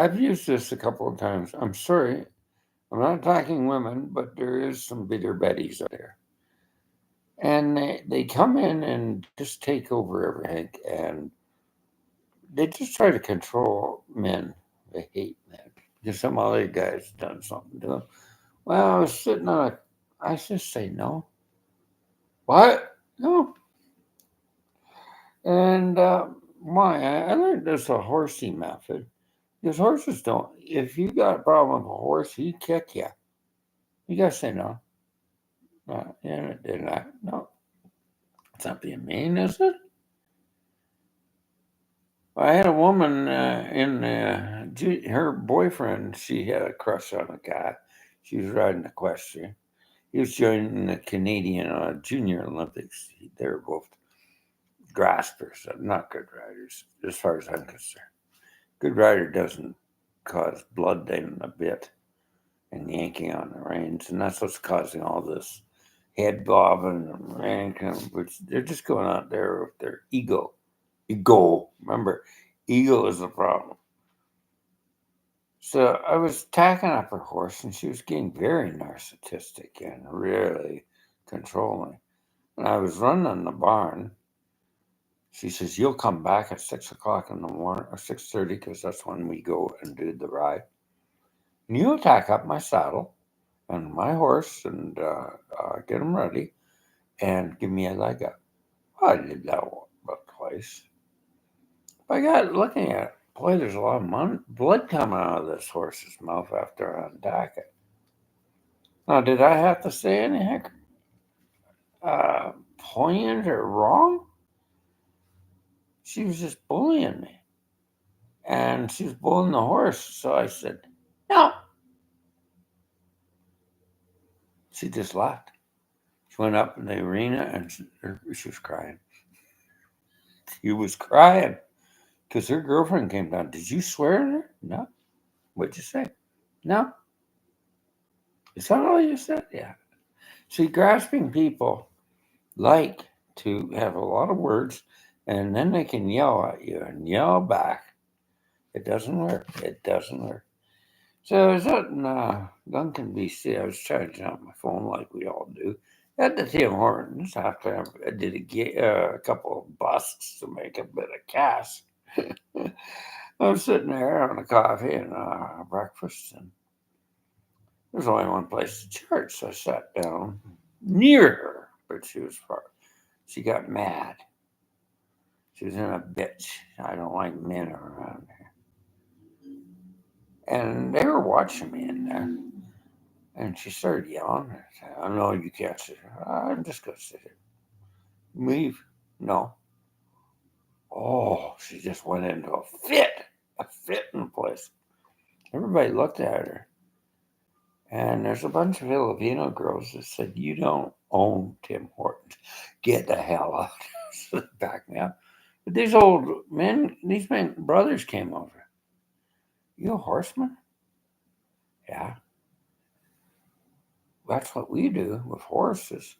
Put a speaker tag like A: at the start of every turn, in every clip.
A: I've used this a couple of times. I'm sorry, I'm not attacking women, but there is some bitter betties out there. And they come in and just take over everything. And they just try to control men. They hate men. Because some other guy's done something to them. Well, I was sitting on a. I just say no. What? No. And why? I learned this a horsey method. Because horses don't. If you got a problem with a horse, he kick you. You gotta say no. No, yeah, did not. No, it's not being mean, is it? I had a woman her boyfriend. She had a crush on a guy. She was riding equestrian. He was joining the Canadian Junior Olympics. They were both graspers, not good riders, as far as I'm concerned. Good rider doesn't cause blood in a bit and yanking on the reins, and that's what's causing all this head bobbing and yanking, which they're just going out there with their ego. Ego, remember, ego is the problem. So I was tacking up her horse, and she was getting very narcissistic and really controlling. And I was running the barn. She says, "You'll come back at 6 o'clock in the morning or 6:30, because that's when we go and do the ride. And you tack up my saddle and my horse and get him ready and give me a leg up." I did that about twice. But I got looking at it. Boy, there's a lot of blood coming out of this horse's mouth after I untack it. Now, did I have to say anything poignant or wrong? She was just bullying me. And she was bullying the horse. So I said, no. She just laughed. She went up in the arena and she was crying. She was crying because her girlfriend came down. Did you swear at her? No. What'd you say? No. Is that all you said? Yeah. See, grasping people like to have a lot of words and then they can yell at you and yell back. It doesn't work. It doesn't work. So I was out in Duncan, BC. I was charging up my phone like we all do at the Tim Hortons after I did a couple of busts to make a bit of cash. I was sitting there having a coffee and breakfast, and there's only one place to charge, so I sat down near her, but she was far. She got mad. She was in a bitch. I don't like men around here. And they were watching me in there. And she started yelling. I said, "I know you can't sit here. I'm just going to sit here." "Leave." "No." Oh, she just went into a fit in the place. Everybody looked at her. And there's a bunch of Filipino girls that said, "You don't own Tim Hortons. Get the hell out." So back me up. But these old men, these men, brothers came over. "You a horseman?" "Yeah, that's what we do with horses.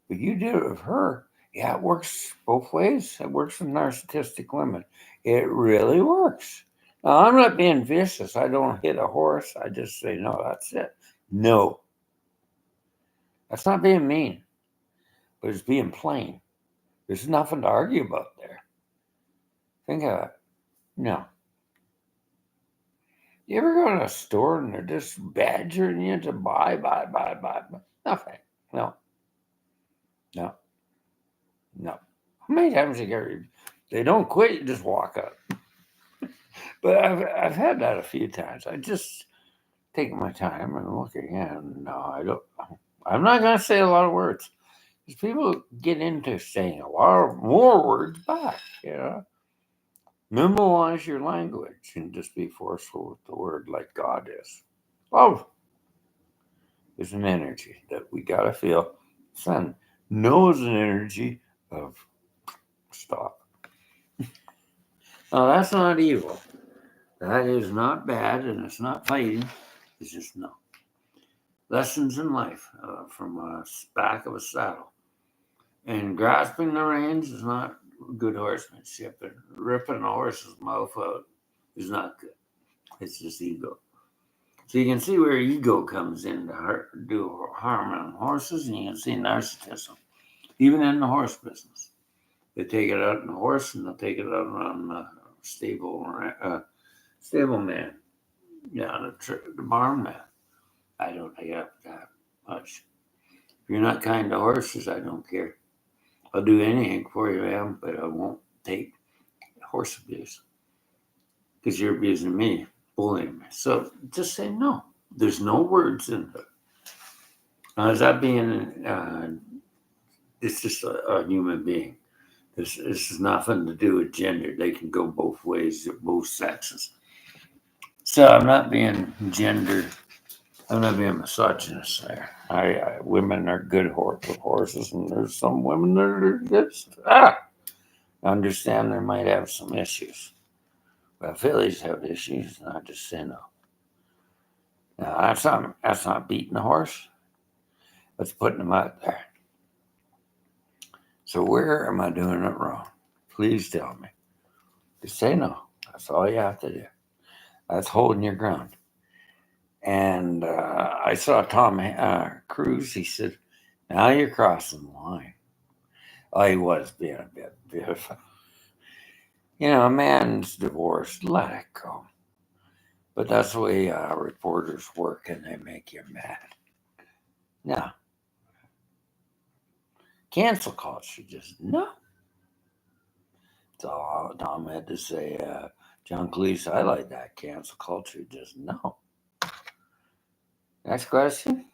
A: But you do it with her." "Yeah, it works both ways. It works with narcissistic women. It really works." Now, I'm not being vicious. I don't hit a horse. I just say, no, that's it. No, that's not being mean, but it's being plain. There's nothing to argue about there. Think of it. No. You ever go to a store and they're just badgering you to buy? Nothing. No, no, no. How many times you get? They don't quit. You just walk up. But I've had that a few times. I just take my time and look again. No, I don't. I'm not going to say a lot of words. Because people get into saying a lot of more words back. You know, memorize your language and just be forceful with the word like God is. Love is an energy that we got to feel. Sun, no is an energy of stop. Now that's not evil. That is not bad, and it's not fighting. It's just no. Lessons in life from a back of a saddle. And grasping the reins is not good horsemanship, and ripping a horse's mouth out is not good. It's just ego. So you can see where ego comes in to do harm on horses, and you can see narcissism, even in the horse business. They take it out on the horse, and they'll take it out on the stable man, the barn man. I don't take up that much. If you're not kind to horses, I don't care. I'll do anything for you, man, but I won't take horse abuse because you're abusing me, bullying me. So just say no. There's no words in it. Now, is that being, it's just a human being. This has nothing to do with gender. They can go both ways, both sexes. So I'm not being misogynist there. Women are good with horses, and there's some women that are just, I understand they might have some issues. But fillies have issues, and I just say no. Now, that's not beating the horse. That's putting them out there. So where am I doing it wrong? Please tell me. Just say no. That's all you have to do. That's holding your ground. And I saw Tom Cruise. He said, now you're crossing the line. Oh, he was being a bit beautiful. A man's divorced. Let it go. But that's the way reporters work, and they make you mad. No. Cancel culture, just no. That's all Tom had to say. John Cleese, I like that cancel culture, just no. Next question.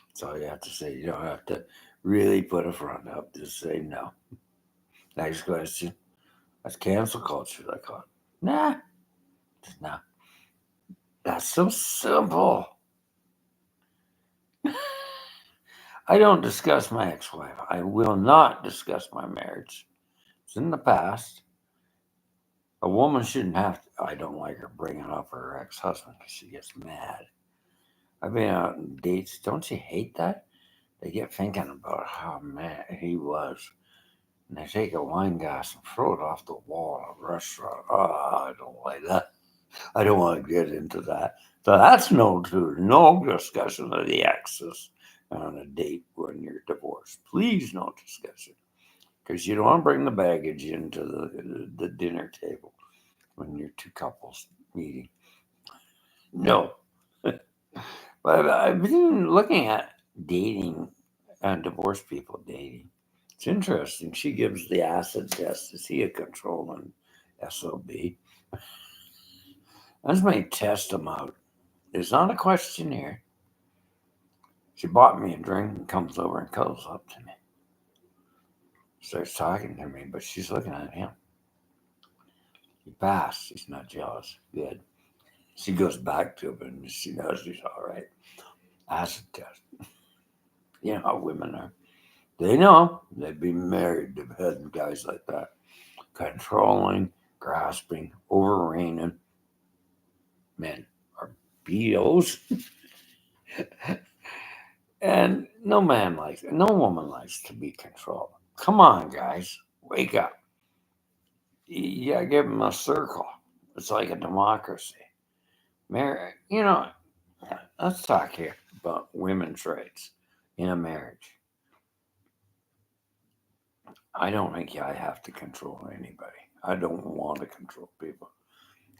A: That's all you have to say. You don't have to really put a front up. Just say no. Next question. That's cancel culture, I call it. Nah. Just no. That's so simple. I don't discuss my ex-wife. I will not discuss my marriage. It's in the past. A woman shouldn't have to. I don't like her bringing up her ex-husband because she gets mad. I've been out on dates. Don't you hate that? They get thinking about how mad he was. And they take a wine glass and throw it off the wall at a restaurant. Oh, I don't like that. I don't want to get into that. So that's no discussion of the exes on a date when you're divorced. Please no discussion. Because you don't want to bring the baggage into the dinner table when you're two couples meeting. No. But I've been looking at dating and divorced people dating. It's interesting. She gives the acid test. Is he a controlling SOB? That's my test him out. It's not a questionnaire. She bought me a drink and comes over and cuddles up to me. Starts talking to me, but she's looking at him. He passed. She's not jealous. Good. She goes back to him and she knows he's all right. Acid test. You know how women are. They know they'd be married to having guys like that. Controlling, grasping, overreigning men are BOs. And no woman likes to be controlled. Come on, guys. Wake up. You gotta give them a circle. It's like a democracy. Let's talk here about women's rights in a marriage. I don't think I have to control anybody. I don't want to control people.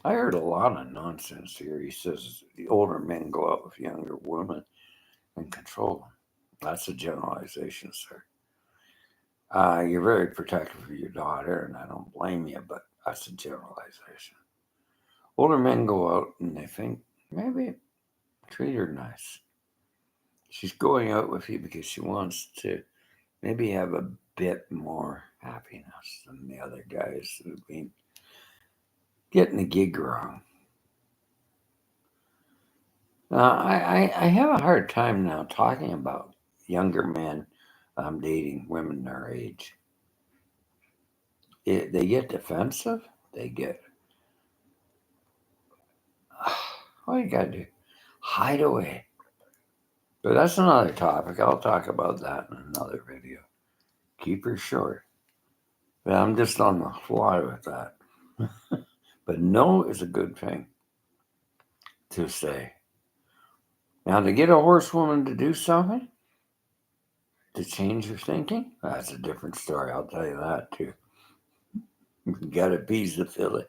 A: I heard a lot of nonsense here. He says the older men go out with younger women and control them. That's a generalization, sir. You're very protective of your daughter, and I don't blame you, but that's a generalization. Older men go out and they think, maybe treat her nice. She's going out with you because she wants to maybe have a bit more happiness than the other guys that have been getting the gig wrong. I have a hard time now talking about younger men dating women their age. They get defensive. They get, what you got to do? Hide away. But that's another topic. I'll talk about that in another video. Keep her short. But I'm just on the fly with that. But no is a good thing to say. Now, to get a horsewoman to do something, to change her thinking, that's a different story. I'll tell you that too. You got to appease the filly.